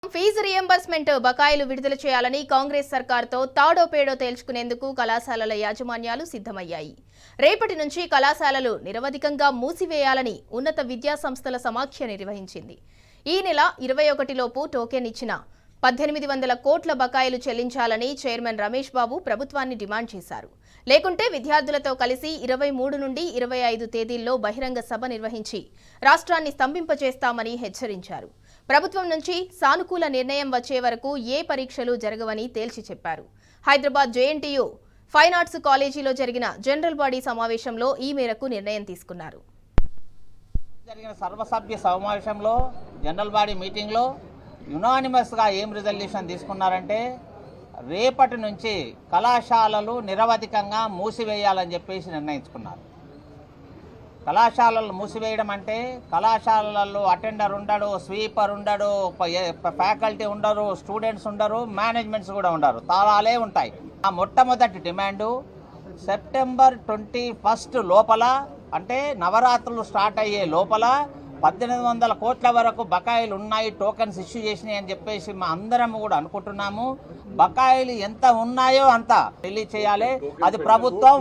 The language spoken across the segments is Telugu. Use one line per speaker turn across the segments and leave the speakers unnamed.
ఫీజు రియంబర్స్మెంట్ బకాయిలు విడుదల చేయాలని కాంగ్రెస్ సర్కార్తో తాడో పేడో తేల్చుకునేందుకు కళాశాలల యాజమాన్యాలు సిద్ధమయ్యాయి. రేపటి నుంచి కళాశాలలు నిరవధికంగా మూసివేయాలని ఉన్నత విద్యా సంస్థల సమాఖ్య నిర్వహించింది. ఈ నెల 21 లోపు టోకెన్ ఇచ్చిన 1800 కోట్ల బకాయిలు చెల్లించాలని చైర్మన్ రమేష్ బాబు ప్రభుత్వాన్ని డిమాండ్ చేశారు. లేకుంటే విద్యార్థులతో కలిసి 23 నుండి 25 తేదీల్లో బహిరంగ సభ నిర్వహించి రాష్ట్రాన్ని స్తంభింపచేస్తామని హెచ్చరించారు. ప్రభుత్వం నుంచి సానుకూల నిర్ణయం వచ్చే వరకు ఏ పరీక్షలు జరగవని తేల్చి చెప్పారు. హైదరాబాద్ జేఎన్టీయూ ఫైన్ ఆర్ట్స్ కాలేజీలో జరిగిన జనరల్ బాడీ సమావేశంలో ఈ మేరకు నిర్ణయం తీసుకున్నారు.
జరిగిన సర్వసభ్య సమావేశంలో జనరల్ బాడీ మీటింగ్లో యునానిమస్గా ఏం రిజల్యూషన్ తీసుకున్నారంటే రేపటి నుంచి కళాశాలలు నిరవధికంగా మూసివేయాలని చెప్పేసి నిర్ణయించుకున్నారు. కళాశాలలు మూసివేయడం అంటే కళాశాలల్లో అటెండర్ ఉండడు, స్వీపర్ ఉండడు, ఫ్యాకల్టీ ఉండరు, స్టూడెంట్స్ ఉండరు, మేనేజ్మెంట్స్ కూడా ఉండరు, తాళాలే ఉంటాయి. ఆ మొట్టమొదటి డిమాండు సెప్టెంబర్ 21 లోపల, అంటే నవరాత్రులు స్టార్ట్ అయ్యే లోపల 1800 కోట్ల వరకు బకాయిలు ఉన్నాయి, టోకెన్స్ ఇష్యూ చేసినాయి అని చెప్పేసి మా అందరం కూడా అనుకుంటున్నాము. బకాయిలు ఎంత ఉన్నాయో అంత రిలీజ్ చేయాలి. అది ప్రభుత్వం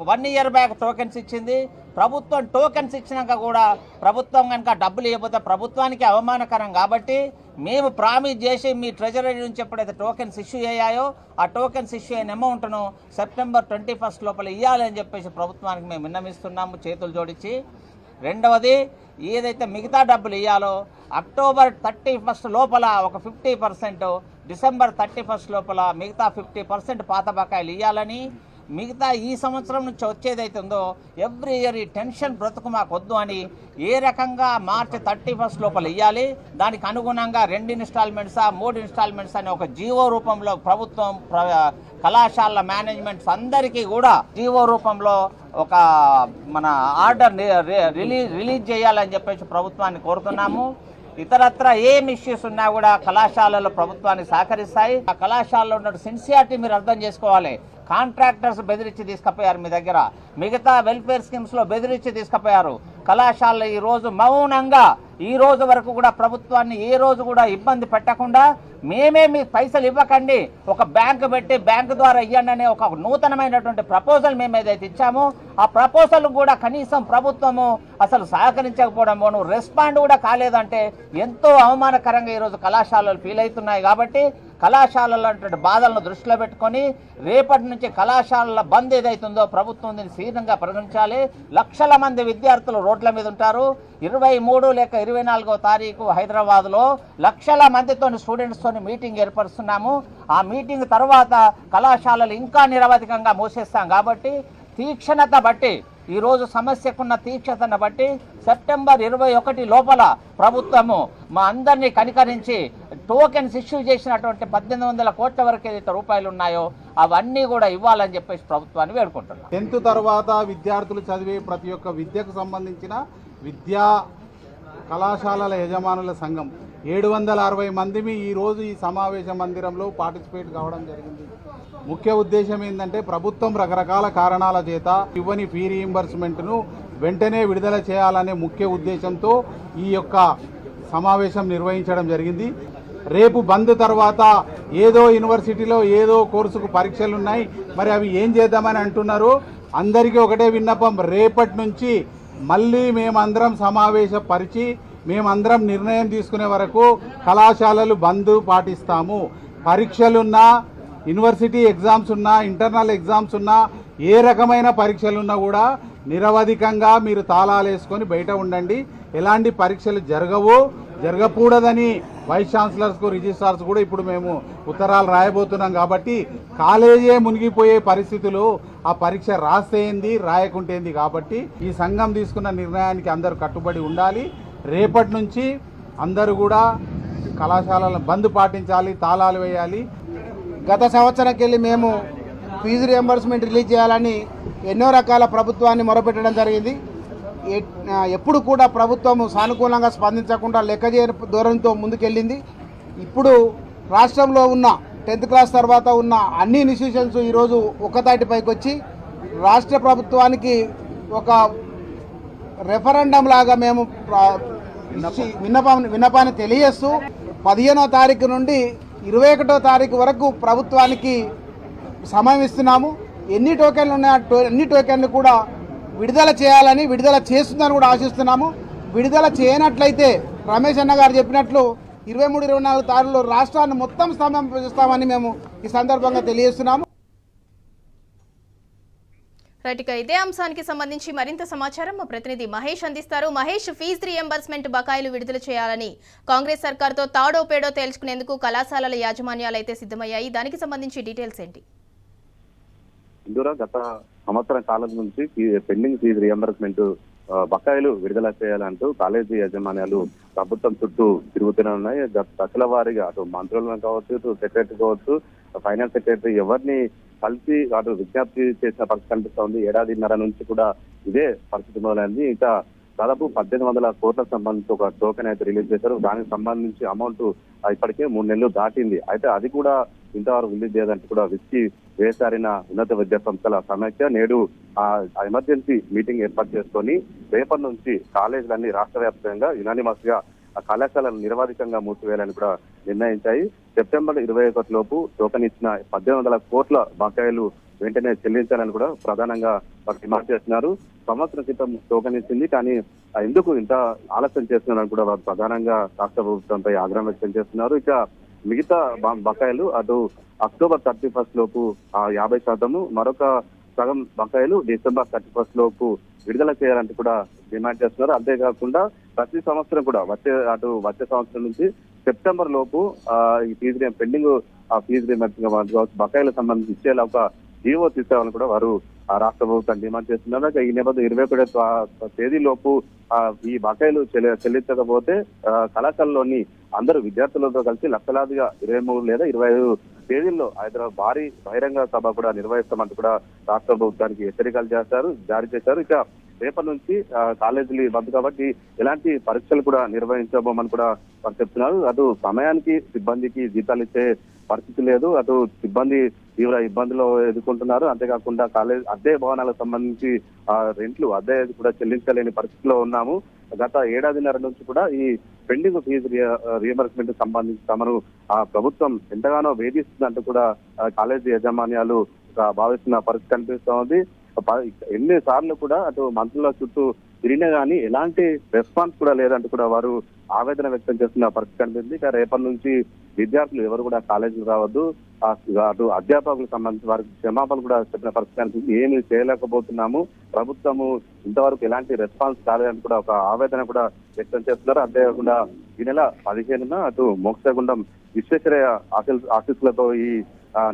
1 ఇయర్ బ్యాక్ టోకెన్స్ ఇచ్చింది. ప్రభుత్వం టోకెన్స్ ఇచ్చినాక కూడా ప్రభుత్వం కనుక డబ్బులు ఇవ్వకపోతే ప్రభుత్వానికి అవమానకరం. కాబట్టి మేము ప్రామిస్ చేసి మీ ట్రెజరీ నుంచి ఎప్పుడైతే టోకెన్స్ ఇష్యూ అయ్యాయో ఆ టోకెన్స్ ఇష్యూ అయిన అమౌంట్ను సెప్టెంబర్ 21 లోపల ఇవ్వాలని చెప్పేసి ప్రభుత్వానికి మేము విన్నవిస్తున్నాము చేతులు జోడించి. రెండవది, ఏదైతే మిగతా డబ్బులు ఇవ్వాలో అక్టోబర్ 31 లోపల ఒక 50%, డిసెంబర్ 31 లోపల మిగతా 50% పాత బకాయిలు ఇవ్వాలని, మిగతా ఈ సంవత్సరం నుంచి వచ్చేదైతే ఉందో ఎవ్రీ ఇయర్ ఈ టెన్షన్ బ్రతుకు మాకు వద్దు అని ఏ రకంగా మార్చి 31 లోపల ఇవ్వాలి. దానికి అనుగుణంగా 2 ఇన్స్టాల్మెంట్సా 3 ఇన్స్టాల్మెంట్స్ అని ఒక జీవో రూపంలో ప్రభుత్వం కళాశాల మేనేజ్మెంట్స్ అందరికీ కూడా జీవో రూపంలో ఒక మన ఆర్డర్ రిలీజ్ చేయాలని చెప్పేసి ప్రభుత్వాన్ని కోరుతున్నాము. ఇతరత్ర ఏం ఇష్యూస్ ఉన్నా కూడా కళాశాలలు ప్రభుత్వానికి సహకరిస్తాయి. ఆ కళాశాలలో ఉన్న సిన్సియారిటీ మీరు అర్థం చేసుకోవాలి. కాంట్రాక్టర్స్ బెదిరించి తీసుకుపోయారు మీ దగ్గర, మిగతా వెల్ఫేర్ స్కీమ్స్లో బెదిరించి తీసుకుపోయారు. కళాశాలలు ఈరోజు మౌనంగా ఈ రోజు వరకు కూడా ప్రభుత్వాన్ని ఏ రోజు కూడా ఇబ్బంది పెట్టకుండా మేమే మీ పైసలు ఇవ్వకండి, ఒక బ్యాంకు పెట్టి బ్యాంకు ద్వారా ఇవ్వండి అనే ఒక నూతనమైనటువంటి ప్రపోజల్ మేము ఏదైతే ఇచ్చామో ఆ ప్రపోజల్ కూడా కనీసం ప్రభుత్వము అసలు సహకరించకపోవడము, రెస్పాండ్ కూడా కాలేదంటే ఎంతో అవమానకరంగా ఈరోజు కళాశాలలు ఫీల్ అవుతున్నాయి. కాబట్టి కళాశాలల బాధలను దృష్టిలో పెట్టుకొని రేపటి నుంచి కళాశాలల బంద్ ఏదైతుందో ప్రభుత్వం దీన్ని సీరియస్గా పరిగణించాలి. లక్షల మంది విద్యార్థులు రోడ్ల మీద ఉంటారు. 23 లేక 24వ తారీఖు హైదరాబాద్లో లక్షల మందితో స్టూడెంట్స్తో మీటింగ్ ఏర్పరుస్తున్నాము. ఆ మీటింగ్ తర్వాత కళాశాలలు ఇంకా నిరవధికంగా మూసేస్తాం. కాబట్టి తీక్షణత బట్టి, ఈరోజు సమస్యకున్న తీక్షణతను బట్టి సెప్టెంబర్ 21 లోపల ప్రభుత్వము మా అందరినీ కనికరించి టోకెన్స్ ఇష్యూ చేసినటువంటి 1800 కోట్ల వరకు ఏదైతే రూపాయలు ఉన్నాయో అవన్నీ కూడా ఇవ్వాలని చెప్పేసి ప్రభుత్వాన్ని వేడుకుంటున్నాం.
10th తర్వాత విద్యార్థులు చదివే ప్రతి ఒక్క విద్యకు సంబంధించిన విద్యా కళాశాలల యజమానుల సంఘం 760 మందిమి ఈరోజు ఈ సమావేశ మందిరంలో పార్టిసిపేట్ కావడం జరిగింది. ముఖ్య ఉద్దేశం ఏంటంటే ప్రభుత్వం రకరకాల కారణాల చేత ఇవ్వని ఫీ రీయింబర్స్మెంట్ను వెంటనే విడుదల చేయాలనే ముఖ్య ఉద్దేశంతో ఈ యొక్క సమావేశం నిర్వహించడం జరిగింది. రేపు బంద్ తర్వాత ఏదో యూనివర్సిటీలో ఏదో కోర్సుకు పరీక్షలు ఉన్నాయి, మరి అవి ఏం చేద్దామని అంటున్నారు. అందరికీ ఒకటే విన్నపం, రేపటి నుంచి మళ్ళీ మేమందరం సమావేశపరిచి మేమందరం నిర్ణయం తీసుకునే వరకు కళాశాలలు బంద్ పాటిస్తాము. పరీక్షలున్నా, యూనివర్సిటీ ఎగ్జామ్స్ ఉన్నా, ఇంటర్నల్ ఎగ్జామ్స్ ఉన్నా, ఏ రకమైన పరీక్షలున్నా కూడా నిరవధికంగా మీరు తాళాలు వేసుకొని బయట ఉండండి. ఎలాంటి పరీక్షలు జరగకూడదని వైస్ ఛాన్సలర్స్కు రిజిస్ట్రార్స్ కూడా ఇప్పుడు మేము ఉత్తరాలు రాయబోతున్నాం. కాబట్టి కాలేజే మునిగిపోయే పరిస్థితులు, ఆ పరీక్ష రాస్తేంది రాయకుంటేంది. కాబట్టి ఈ సంఘం తీసుకున్న నిర్ణయానికి అందరూ కట్టుబడి ఉండాలి. రేపటి నుంచి అందరూ కూడా కళాశాలలను బంద్ పాటించాలి, తాళాలు వేయాలి.
గత సంవత్సరంకి వెళ్ళి మేము ఫీజు రియంబర్స్మెంట్ రిలీజ్ చేయాలని ఎన్నో రకాల ప్రభుత్వాన్ని మొరపెట్టడం జరిగింది. ఎప్పుడు కూడా ప్రభుత్వం సానుకూలంగా స్పందించకుండా లెక్కజేయని ధోరణితో ముందుకెళ్ళింది. ఇప్పుడు రాష్ట్రంలో ఉన్న 10th క్లాస్ తర్వాత ఉన్న అన్ని ఇన్స్టిట్యూషన్స్ ఈరోజు ఒక్కతాటిపైకి వచ్చి రాష్ట్ర ప్రభుత్వానికి ఒక రెఫరెండం లాగా మేము విన్నపాన్ని తెలియజేస్తూ 15వ తారీఖు నుండి 21వ తారీఖు వరకు ప్రభుత్వానికి సమయం ఇస్తున్నాము. ఎన్ని టోకెన్లు ఉన్నాయో అన్ని టోకెన్లు కూడా విడుదల చేయాలని, విడుదల చేస్తుందని కూడా ఆశిస్తున్నాము. విడుదల చేయనట్లయితే రమేష్ అన్న గారు చెప్పినట్లు 23-24 తారీఖులో రాష్ట్రాన్ని మొత్తం స్తంభింపజేస్తామని మేము ఈ సందర్భంగా తెలియజేస్తున్నాము.
రైట్, ఇక ఇదే అంశానికి సంబంధించి మరింత సమాచారం మా ప్రతినిధి మహేష్ అందిస్తారు. మహేష్, ఫీజు రీఎంబర్స్మెంట్ బకాయిలు విడుదల చేయాలని కాంగ్రెస్ సర్కార్తో తాడో పేడో తేల్చుకునేందుకు కళాశాలల యాజమాన్యాలు అయితే సిద్ధమయ్యాయి. దానికి సంబంధించి డీటెయిల్స్ ఏంటి?
ఇందులో గత సంవత్సరం కాలం నుంచి పెండింగ్ ఫీజు రీఎంబర్స్మెంట్ బకాయిలు విడుదల చేయాలంటూ కాలేజీ యాజమాన్యాలు ప్రభుత్వం చుట్టూ తిరుగుతూనే ఉన్నాయి. దశల వారీగా అటు మంత్రులను కావచ్చు, ఇటు సెక్రటరీ కావచ్చు, ఫైనాన్స్ సెక్రటరీ ఎవరిని కలిసి అటు విజ్ఞప్తి చేసిన పరిస్థితి కనిపిస్తోంది. ఏడాదిన్నర నుంచి కూడా ఇదే పరిస్థితి మొదలైంది. ఇంకా దాదాపు 1800 కోట్లకు సంబంధించి ఒక టోకెన్ అయితే రిలీజ్ చేశారు. దానికి సంబంధించి అమౌంట్ ఇప్పటికే 3 నెలలు దాటింది. అయితే అది కూడా ఇంతవరకు రిలీజ్ చేయదంటూ కూడా విచ్చి వేసారిన ఉన్నత విద్యా సంస్థల సమైక్య నేడు ఆ ఎమర్జెన్సీ మీటింగ్ ఏర్పాటు చేసుకొని రేపటి నుంచి కాలేజీలన్నీ రాష్ట్ర వ్యాప్తంగా యునానిమస్ గా ఆ కళాశాలను నిరవధికంగా మూసివేయాలని కూడా నిర్ణయించాయి. సెప్టెంబర్ 21 లోపు టోకెన్ ఇచ్చిన 1800 కోట్ల బకాయిలు వెంటనే చెల్లించాలని కూడా ప్రధానంగా వారు డిమాండ్ చేస్తున్నారు. సంవత్సరం క్రితం టోకెన్ ఇచ్చింది, కానీ ఎందుకు ఇంత ఆలస్యం చేస్తున్నారని కూడా వారు ప్రధానంగా రాష్ట్ర ప్రభుత్వంపై ఆగ్రహం వ్యక్తం చేస్తున్నారు. ఇక మిగతా బకాయిలు అటు అక్టోబర్ 31 లోపు 50%, మరొక సగం బకాయిలు డిసెంబర్ 31 లోపు విడుదల చేయాలంటూ కూడా డిమాండ్ చేస్తున్నారు. అంతేకాకుండా ప్రతి సంవత్సరం కూడా వచ్చే సంవత్సరం నుంచి సెప్టెంబర్ లోపు ఈ ఫీజు పెండింగ్ ఫీజు రీయింబర్స్మెంట్ బకాయిలకు సంబంధించి ఇచ్చేలా ఒక జీవో తీసుకోవాలని కూడా వారు రాష్ట్ర ప్రభుత్వం డిమాండ్ చేస్తున్నారు. ఈ నేపథ్యం 21 తేదీలోపు ఈ బకాయిలు చెల్లించకపోతే కళాశాలలోని అందరూ విద్యార్థులతో కలిసి లక్షలాదిగా 23 లేదా 25 తేదీల్లో హైదరాబాద్ భారీ బహిరంగ సభ కూడా నిర్వహిస్తామంటూ కూడా రాష్ట్ర ప్రభుత్వానికి హెచ్చరికలు జారీ చేశారు. ఇక రేపటి నుంచి కాలేజీలు బంద్ కాబట్టి ఎలాంటి పరీక్షలు కూడా నిర్వహించబోమని కూడా వారు చెప్తున్నారు. అటు సమయానికి సిబ్బందికి జీతాలు ఇచ్చే పరిస్థితి లేదు, అటు సిబ్బంది తీవ్ర ఇబ్బందులు ఎదుర్కొంటున్నారు. అంతేకాకుండా కాలేజ్ అద్దె భవనాలకు సంబంధించి రెంట్లు అద్దె కూడా చెల్లించలేని పరిస్థితిలో ఉన్నాము. గత ఏడాదిన్నర నుంచి కూడా ఈ పెండింగ్ ఫీజు రీయింబర్స్మెంట్ సంబంధించి తమను ప్రభుత్వం ఎంతగానో వేధిస్తుందంటూ కూడా కాలేజీ యాజమాన్యాలు భావిస్తున్న పరిస్థితి కనిపిస్తోంది. ఎన్నిసార్లు కూడా అటు మంత్రుల చుట్టూ తిరిగినా కానీ ఎలాంటి రెస్పాన్స్ కూడా లేదంటూ కూడా వారు ఆవేదన వ్యక్తం చేస్తున్న పరిస్థితి కనిపిస్తుంది. ఇక రేపటి నుంచి విద్యార్థులు ఎవరు కూడా కాలేజీకి రావద్దు, అటు అధ్యాపకులకు సంబంధించి వారికి క్షమాపణలు కూడా చెప్పిన పరిస్థితి కనిపిస్తుంది. ఏమి చేయలేకపోతున్నాము, ప్రభుత్వము ఇంతవరకు ఎలాంటి రెస్పాన్స్ కాలేదని కూడా ఒక ఆవేదన కూడా వ్యక్తం చేస్తున్నారు. అంతేకాకుండా ఈ నెల 15న అటు మోక్షగుండం విశ్వేశ్వరయ్య ఆఫీసులతో ఈ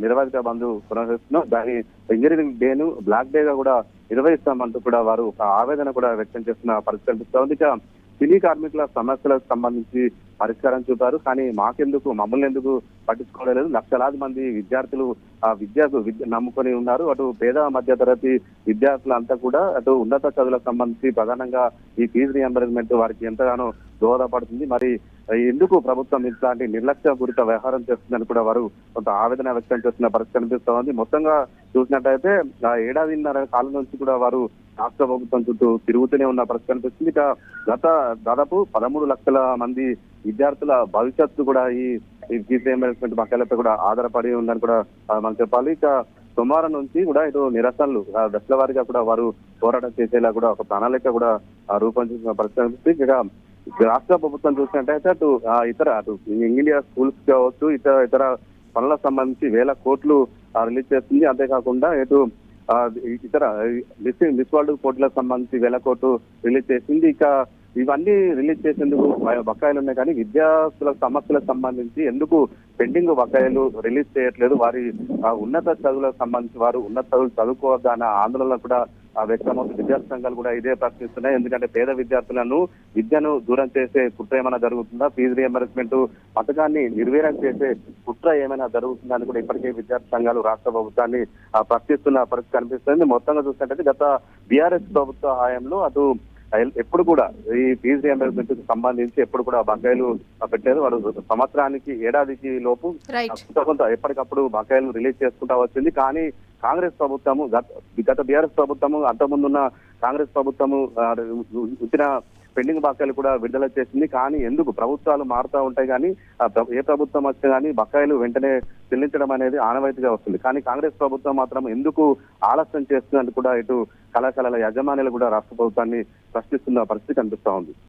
నిర్వాధిక బంధు కొనసాగిస్తున్నాం. దాని ఇంజనీరింగ్ డేను బ్లాక్ డే గా కూడా నిర్వహిస్తామంటూ కూడా వారు ఒక ఆవేదన కూడా వ్యక్తం చేస్తున్న పరిస్థితి కనిపిస్తోంది. ఇక సినీ కార్మికుల సమస్యలకు సంబంధించి పరిష్కారం చూపారు, కానీ మమ్మల్ని ఎందుకు పట్టించుకోలేదు. లక్షలాది మంది విద్యార్థులు విద్యకు నమ్ముకొని ఉన్నారు. అటు పేద మధ్య తరగతి విద్యార్థులంతా కూడా అటు ఉన్నత చదువులకు సంబంధించి ప్రధానంగా ఈ ఫీజు రీయింబర్స్మెంట్ వారికి ఎంతగానో దోహదపడుతుంది. మరి ఎందుకు ప్రభుత్వం ఇట్లాంటి నిర్లక్ష్యపూరిత వ్యవహారం చేస్తుందని కూడా వారు కొంత ఆవేదన వ్యక్తం చేస్తున్న పరిస్థితి కనిపిస్తోంది. మొత్తంగా చూసినట్టయితే ఏడాదిన్నర కాలం నుంచి కూడా వారు రాష్ట్ర ప్రభుత్వం చుట్టూ తిరుగుతూనే ఉన్న పరిస్థితి కనిపిస్తుంది. ఇక గత దాదాపు 13 లక్షల మంది విద్యార్థుల భవిష్యత్తు కూడా ఈ ఫీజు రీయింబర్స్మెంట్ బకాయిలపై కూడా ఆధారపడి ఉందని కూడా మనం చెప్పాలి. ఇక సోమవారం నుంచి కూడా ఇటు నిరసనలు దశల వారీగా కూడా వారు పోరాటం చేసేలా కూడా ఒక ప్రణాళిక కూడా రూపొందించిన పరిస్థితి కనిపిస్తుంది. ఇక రాష్ట్ర ప్రభుత్వం చూసినట్టయితే అటు ఇండియా స్కూల్స్ కావచ్చు, ఇతర పనులకు సంబంధించి 1000 కోట్లు రిలీజ్ చేస్తుంది. అంతేకాకుండా ఇటు ఇతర మిస్ వరల్డ్ పోటీలకు సంబంధించి 1000 కోట్లు రిలీజ్ చేసింది. ఇక ఇవన్నీ రిలీజ్ చేసేందుకు బకాయిలు ఉన్నాయి, కానీ విద్యార్థుల సమస్యలకు సంబంధించి ఎందుకు పెండింగ్ బకాయిలు రిలీజ్ చేయట్లేదు, వారి ఉన్నత చదువులకు సంబంధించి వారు ఉన్నత చదువులు చదువుకోవద్దా అన్న ఆందోళన కూడా వ్యక్తమవుతుంది. విద్యార్థి సంఘాలు కూడా ఇదే ప్రశ్నిస్తున్నాయి. ఎందుకంటే పేద విద్యార్థులను విద్యను దూరం చేసే కుట్ర ఏమైనా జరుగుతుందా, ఫీజు రీయింబర్స్మెంట్ పథకాన్ని నిర్వీర్యం చేసే కుట్ర ఏమైనా జరుగుతుందా అని కూడా ఇప్పటికే విద్యార్థి సంఘాలు రాష్ట్ర ప్రభుత్వాన్ని ప్రశ్నిస్తున్న పరిస్థితి కనిపిస్తుంది. మొత్తంగా చూసినట్టయితే గత బీఆర్ఎస్ ప్రభుత్వ హయాంలో అటు ఎప్పుడు కూడా ఈ ఫీజు రీయింబర్స్మెంట్ కి సంబంధించి ఎప్పుడు కూడా బకాయిలు పెట్టారు. వారు సంవత్సరానికి ఏడాదికి లోపు కొంత ఎప్పటికప్పుడు బకాయిలు రిలీజ్ చేసుకుంటా వచ్చింది. కానీ కాంగ్రెస్ ప్రభుత్వము గత బీఆర్ఎస్ ప్రభుత్వము అంతకుముందున్న కాంగ్రెస్ ప్రభుత్వము ఇచ్చిన పెండింగ్ బకాయిలు కూడా విడుదల చేసింది. కానీ ఎందుకు ప్రభుత్వాలు మారుతూ ఉంటాయి కానీ ఏ ప్రభుత్వం వచ్చినా కానీ బకాయిలు వెంటనే చెల్లించడం అనేది ఆనవాయితీగా వస్తుంది. కానీ కాంగ్రెస్ ప్రభుత్వం మాత్రం ఎందుకు ఆలస్యం చేస్తుందని కూడా ఇటు కళాశాలల యాజమాన్యాలు కూడా రాష్ట్ర ప్రభుత్వాన్ని ప్రశ్నిస్తున్న పరిస్థితి కనిపిస్తా ఉంది.